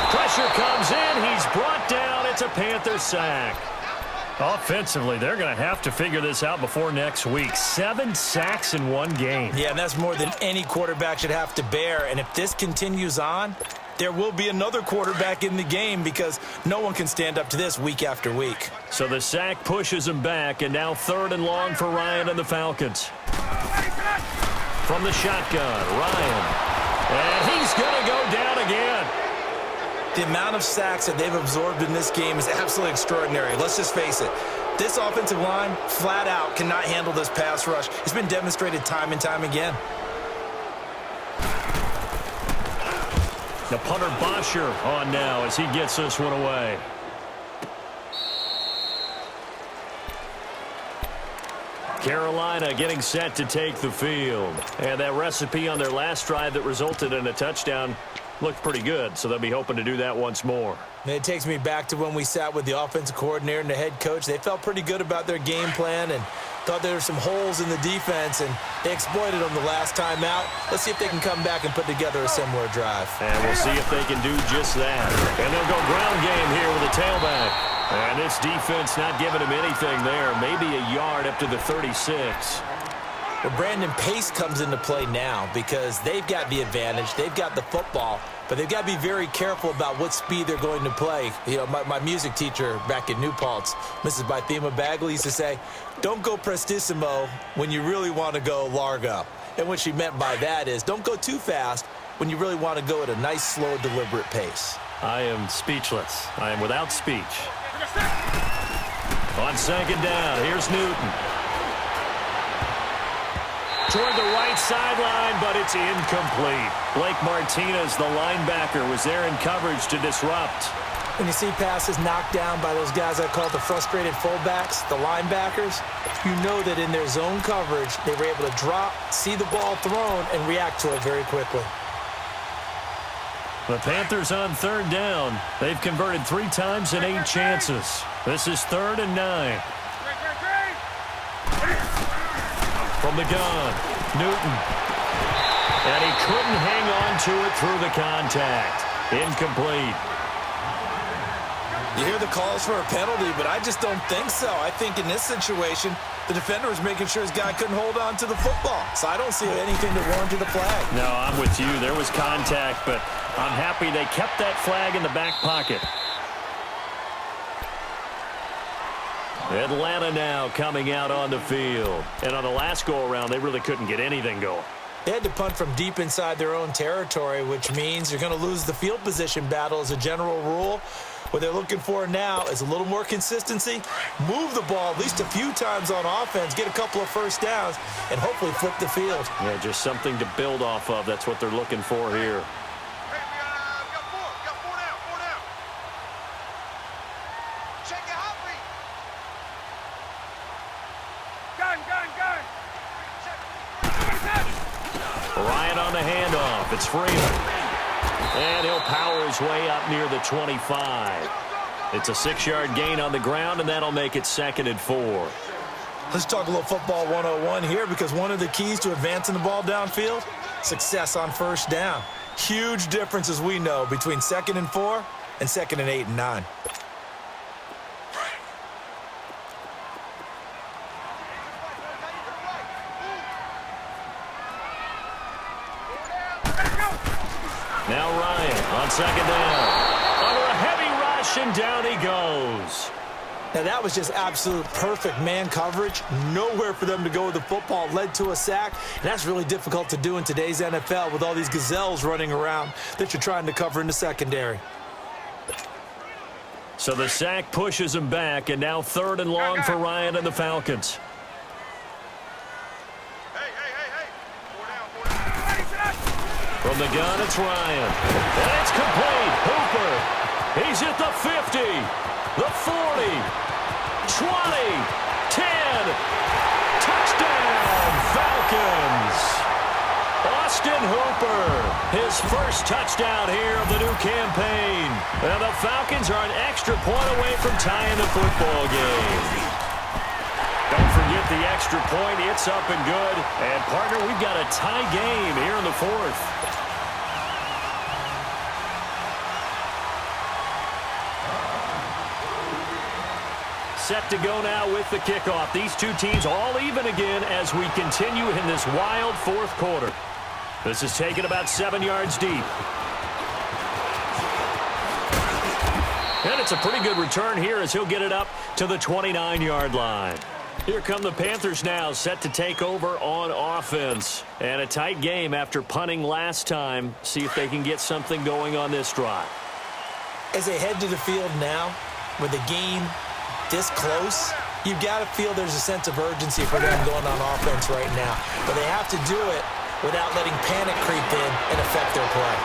Pressure comes in. He's brought down. It's a Panther sack. Offensively, they're going to have to figure this out before next week. 7 sacks in 1 game. Yeah, and that's more than any quarterback should have to bear. And if this continues on, there will be another quarterback in the game because no one can stand up to this week after week. So the sack pushes him back, and now 3rd and long for Ryan and the Falcons. From the shotgun, Ryan. And he's going to go down again. The amount of sacks that they've absorbed in this game is absolutely extraordinary. Let's just face it. This offensive line, flat out, cannot handle this pass rush. It's been demonstrated time and time again. The punter Bosher on now as he gets this one away. Carolina getting set to take the field. And that recipe on their last drive that resulted in a touchdown looked pretty good, so they'll be hoping to do that once more. And it takes me back to when we sat with the offensive coordinator and the head coach. They felt pretty good about their game plan and thought there were some holes in the defense, and they exploited them the last time out. Let's see if they can come back and put together a similar drive. And we'll see if they can do just that. And they'll go ground game here with a tailback. And this defense not giving him anything there. Maybe a yard up to the 36. Well, Brandon, pace comes into play now because they've got the advantage. They've got the football, but they've got to be very careful about what speed they're going to play. You know, my music teacher back in New Paltz, Mrs. Bythema Bagley, used to say, don't go prestissimo when you really want to go largo. And what she meant by that is don't go too fast when you really want to go at a nice, slow, deliberate pace. I am speechless. I am without speech. On second down, here's Newton. Toward the right sideline, but it's incomplete. Blake Martinez, the linebacker, was there in coverage to disrupt. When you see passes knocked down by those guys I call the frustrated fullbacks, the linebackers, you know that in their zone coverage, they were able to drop, see the ball thrown, and react to it very quickly. The Panthers on third down. They've converted 3 times in 8 chances. This is 3rd and 9. From the gun, Newton. And he couldn't hang on to it through the contact. Incomplete. You hear the calls for a penalty, but I just don't think so. I think in this situation, the defender was making sure his guy couldn't hold on to the football. So I don't see anything to warrant the flag. No, I'm with you. There was contact, but I'm happy they kept that flag in the back pocket. Atlanta now coming out on the field. And on the last go-around, they really couldn't get anything going. They had to punt from deep inside their own territory, which means you're going to lose the field position battle as a general rule. What they're looking for now is a little more consistency, move the ball at least a few times on offense, get a couple of first downs, and hopefully flip the field. Yeah, just something to build off of. That's what they're looking for here. Hey, we got four down. Check it out, please. Gun. Ryan on the handoff. It's Freeman. And he'll power his way up near the 25. It's a 6-yard gain on the ground, and that'll make it 2nd and 4. Let's talk a little football 101 here, because one of the keys to advancing the ball downfield, success on first down. Huge difference, as we know, between 2nd and 4 and 2nd and 8 and 9. Now Ryan on 2nd down. Under a heavy rush, and down he goes. Now, that was just absolute perfect man coverage. Nowhere for them to go with the football. Led to a sack, and that's really difficult to do in today's NFL with all these gazelles running around that you're trying to cover in the secondary. So the sack pushes him back, and now 3rd and long for Ryan and the Falcons. From the gun, it's Ryan. And it's complete. Hooper. He's at the 50, the 40, 20, 10. Touchdown, Falcons. Austin Hooper, his first touchdown here of the new campaign. And the Falcons are an extra point away from tying the football game. Don't forget the extra point. It's up and good. And, partner, we've got a tie game here in the 4th. Set to go now with the kickoff. These two teams all even again as we continue in this wild 4th quarter. This is taken about 7 yards deep. And it's a pretty good return here as he'll get it up to the 29-yard line. Here come the Panthers now, set to take over on offense. And a tight game after punting last time. See if they can get something going on this drive. As they head to the field now, with the game this close, you've got to feel there's a sense of urgency for them going on offense right now. But they have to do it without letting panic creep in and affect their play.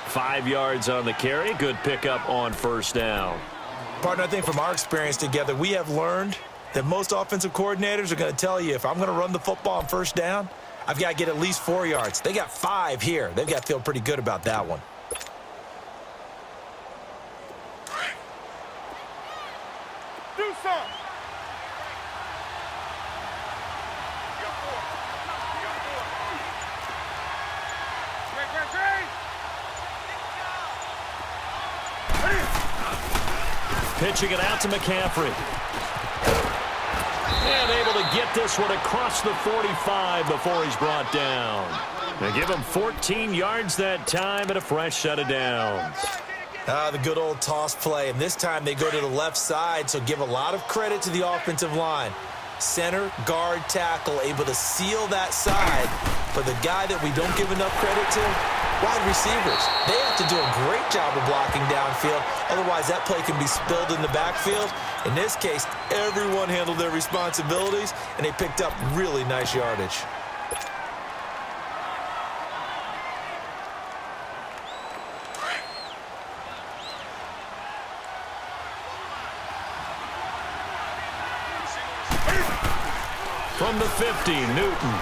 5 yards on the carry. Good pickup on first down. Partner, I think from our experience together, we have learned that most offensive coordinators are going to tell you, if I'm going to run the football on first down, I've got to get at least 4 yards. They got 5 here. They've got to feel pretty good about that one. Do something. You got four. Great. Pitching it out to McCaffrey. And able to get this one across the 45 before he's brought down. They give him 14 yards that time and a fresh set of downs. The good old toss play, and this time they go to the left side, so give a lot of credit to the offensive line. Center, guard, tackle, able to seal that side. But the guy that we don't give enough credit to, wide receivers. They have to do a great job of blocking downfield, otherwise that play can be spilled in the backfield. In this case, everyone handled their responsibilities, and they picked up really nice yardage. From the 50, Newton.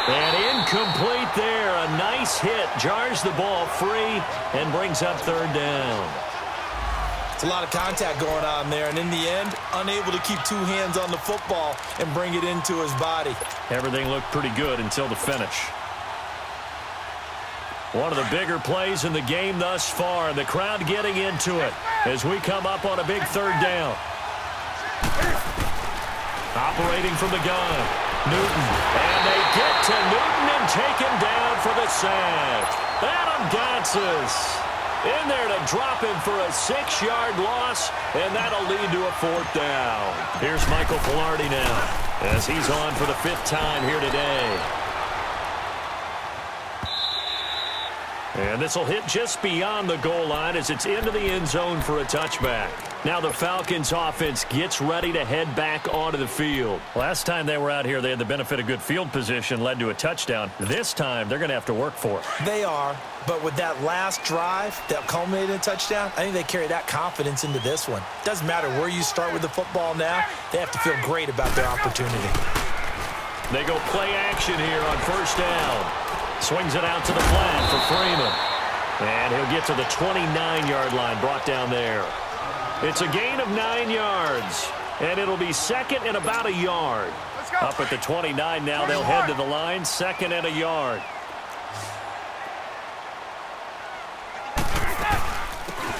And incomplete there. A nice hit. Jars the ball free and brings up 3rd down. It's a lot of contact going on there, and in the end, unable to keep two hands on the football and bring it into his body. Everything looked pretty good until the finish. One of the bigger plays in the game thus far, and the crowd getting into it as we come up on a big third down. Operating from the gun, Newton. And they get to Newton and take him down for the sack. Adam Gotsis in there to drop him for a 6-yard loss, and that'll lead to a 4th down. Here's Michael Pilardi now as he's on for the 5th time here today. And this will hit just beyond the goal line as it's into the end zone for a touchback. Now the Falcons offense gets ready to head back onto the field. Last time they were out here, they had the benefit of good field position, led to a touchdown. This time, they're going to have to work for it. They are, but with that last drive that culminated in a touchdown, I think they carry that confidence into this one. Doesn't matter where you start with the football now, they have to feel great about their opportunity. They go play action here on 1st down. Swings it out to the flat for Freeman. And he'll get to the 29-yard line, brought down there. It's a gain of 9 yards. And it'll be 2nd and about a yard. Up at the 29 now, they'll head to the line, 2nd and a yard.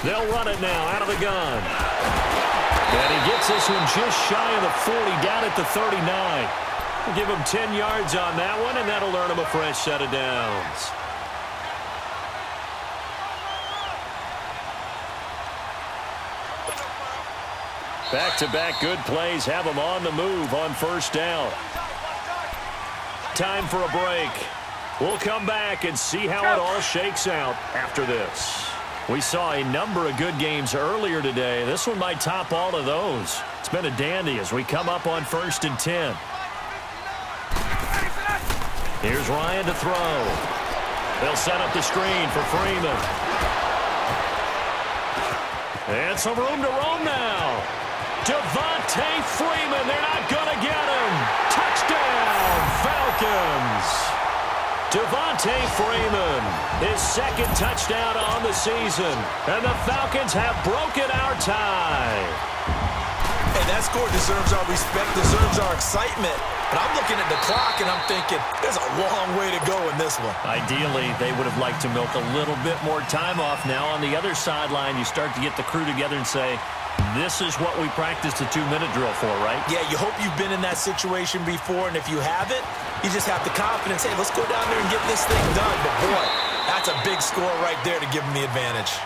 They'll run it now out of the gun. And he gets this one just shy of the 40, down at the 39. We'll give him 10 yards on that one, and that'll earn him a fresh set of downs. Back-to-back good plays have him on the move on 1st down. Time for a break. We'll come back and see how it all shakes out after this. We saw a number of good games earlier today. This one might top all of those. It's been a dandy as we come up on 1st and 10. Here's Ryan to throw. They'll set up the screen for Freeman. And some room to roam now. Devontae Freeman, they're not going to get him. Touchdown, Falcons. Devontae Freeman, his 2nd touchdown on the season. And the Falcons have broken our tie. Hey, that score deserves our respect, deserves our excitement. But I'm looking at the clock, and I'm thinking, there's a long way to go in this one. Ideally, they would have liked to milk a little bit more time off. Now on the other sideline, you start to get the crew together and say, this is what we practiced a 2-minute drill for, right? Yeah, you hope you've been in that situation before, and if you haven't, you just have the confidence, hey, let's go down there and get this thing done. But, boy, that's a big score right there to give them the advantage.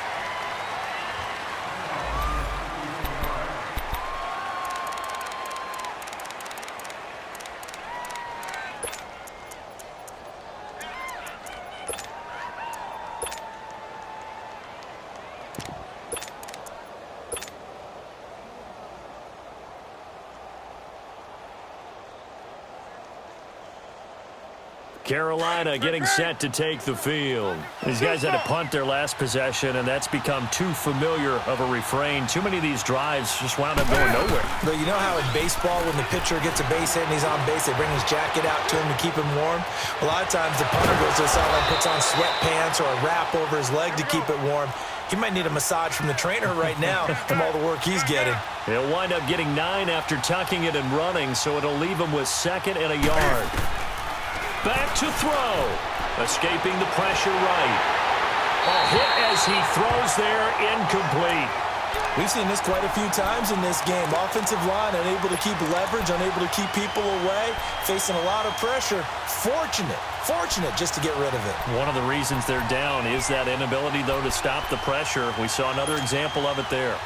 Carolina getting set to take the field. These guys had to punt their last possession, and that's become too familiar of a refrain. Too many of these drives just wound up going nowhere. But you know how in baseball, when the pitcher gets a base hit and he's on base, they bring his jacket out to him to keep him warm? A lot of times the punter goes to the sideline, puts on sweatpants or a wrap over his leg to keep it warm. He might need a massage from the trainer right now from all the work he's getting. He'll wind up getting 9 after tucking it and running, so it'll leave him with 2nd and a yard. Back to throw. Escaping the pressure right. A hit as he throws there, incomplete. We've seen this quite a few times in this game. Offensive line unable to keep leverage, unable to keep people away, facing a lot of pressure. Fortunate just to get rid of it. One of the reasons they're down is that inability, though, to stop the pressure. We saw another example of it there.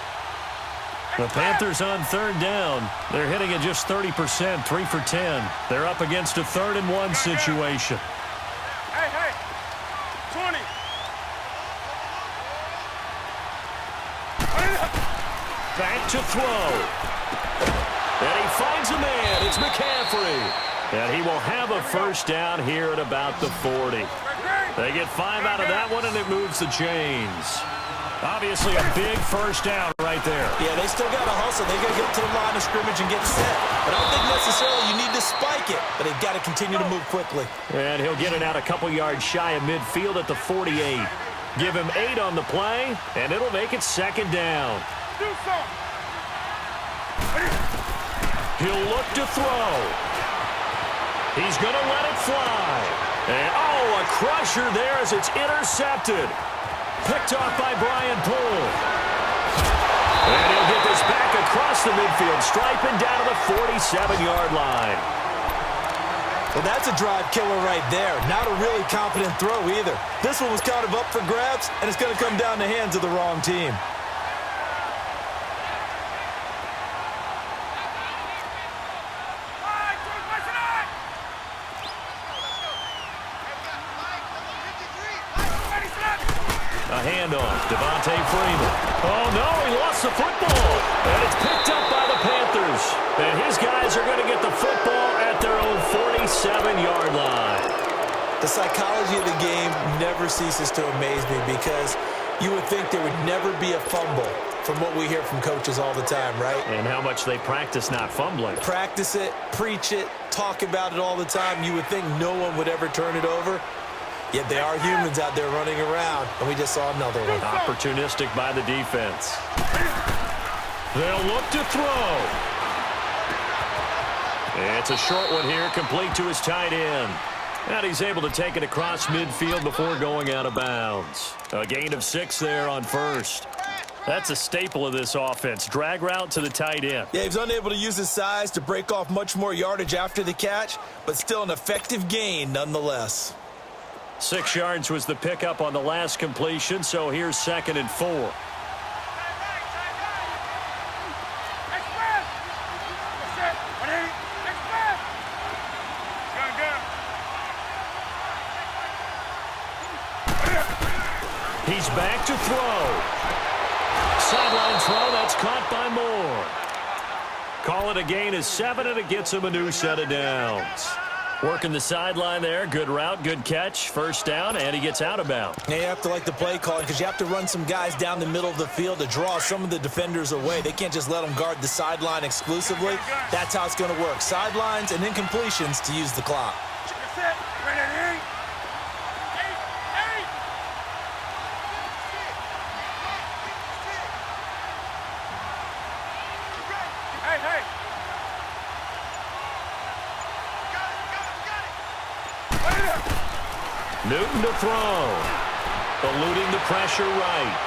The Panthers on 3rd down. They're hitting at just 30%, 3 for 10. They're up against a 3rd and 1 situation. Hey, 20. Back to throw. And he finds a man. It's McCaffrey. And he will have a 1st down here at about the 40. They get 5 out of that one, and it moves the chains. Obviously a big 1st down right there. Yeah, they still got to hustle. They got to get to the line of scrimmage and get set. But I don't think necessarily you need to spike it, but they've got to continue to move quickly. And he'll get it out a couple yards shy of midfield at the 48. Give him 8 on the play, and it'll make it 2nd down. do something. He'll look to throw. He's going to let it fly. And, a crusher there as it's intercepted. Picked off by Brian Poole. And he'll get this back across the midfield stripe and down to the 47-yard line. Well, that's a drive killer right there. Not a really confident throw either. This one was kind of up for grabs, and it's going to come down the hands of the wrong team. A handoff, Devontae Freeman. Oh, no, he lost the football. And it's picked up by the Panthers. And his guys are going to get the football at their own 47-yard line. The psychology of the game never ceases to amaze me because you would think there would never be a fumble from what we hear from coaches all the time, right? And how much they practice not fumbling. Practice it, preach it, talk about it all the time. You would think no one would ever turn it over. Yet they are humans out there running around, and we just saw another one. Opportunistic by the defense. They'll look to throw. It's a short one here, complete to his tight end. And he's able to take it across midfield before going out of bounds. A gain of 6 there on first. That's a staple of this offense. Drag route to the tight end. Yeah, he was unable to use his size to break off much more yardage after the catch, but still an effective gain nonetheless. 6 yards was the pickup on the last completion, so here's 2nd and 4. He's back to throw. Sideline throw, that's caught by Moore. Call it a gain of 7, and it gets him a new set of downs. Working the sideline there. Good route, good catch. First down, and he gets out of bounds. Now you have to like the play calling because you have to run some guys down the middle of the field to draw some of the defenders away. They can't just let them guard the sideline exclusively. That's how it's going to work. Sidelines and incompletions to use the clock. Newton to throw. Eluding the pressure right.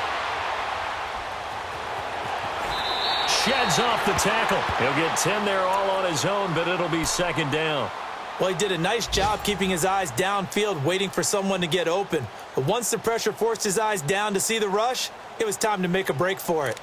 Sheds off the tackle. He'll get 10 there all on his own, but it'll be 2nd down. Well, he did a nice job keeping his eyes downfield, waiting for someone to get open. But once the pressure forced his eyes down to see the rush, it was time to make a break for it.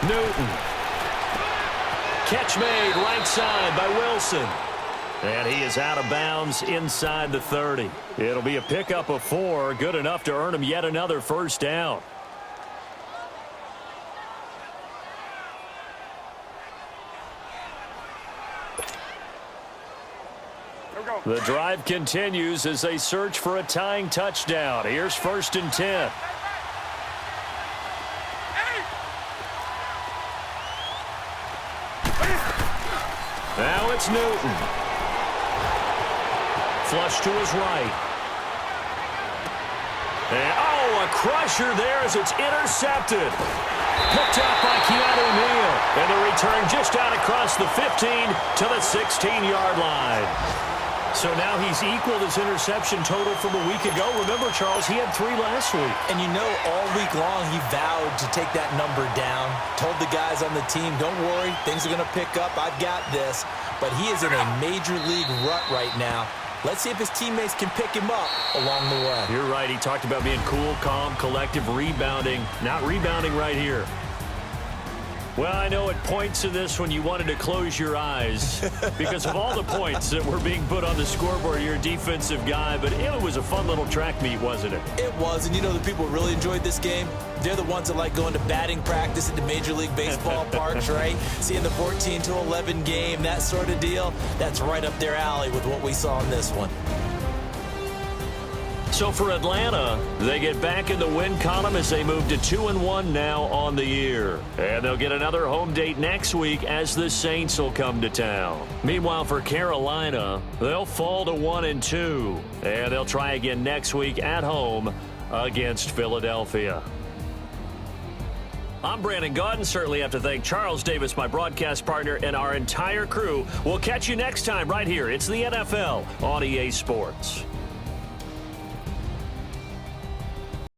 Newton. Catch made right side by Wilson. And he is out of bounds inside the 30. It'll be a pickup of 4. Good enough to earn him yet another first down. The drive continues as they search for a tying touchdown. Here's 1st and 10. Now it's Newton. Flush to his right. And, a crusher there as it's intercepted. Picked up by Keanu Neal. And the return just out across the 15 to the 16-yard line. So now he's equaled his interception total from a week ago. Remember, Charles, he had 3 last week. And you know, all week long he vowed to take that number down. Told the guys on the team, don't worry, things are going to pick up. I've got this. But he is in a major league rut right now. Let's see if his teammates can pick him up along the way. You're right. He talked about being cool, calm, collective, rebounding. Not rebounding right here. Well, I know at points in this when you wanted to close your eyes because of all the points that were being put on the scoreboard. You're a defensive guy, but it was a fun little track meet, wasn't it? It was, and you know the people really enjoyed this game? They're the ones that like going to batting practice at the Major League Baseball parks, right? Seeing the 14-11 game, that sort of deal. That's right up their alley with what we saw in this one. So for Atlanta, they get back in the win column as they move to 2-1 now on the year. And they'll get another home date next week as the Saints will come to town. Meanwhile, for Carolina, they'll fall to 1-2. And they'll try again next week at home against Philadelphia. I'm Brandon Gaudin. Certainly have to thank Charles Davis, my broadcast partner, and our entire crew. We'll catch you next time right here. It's the NFL on EA Sports.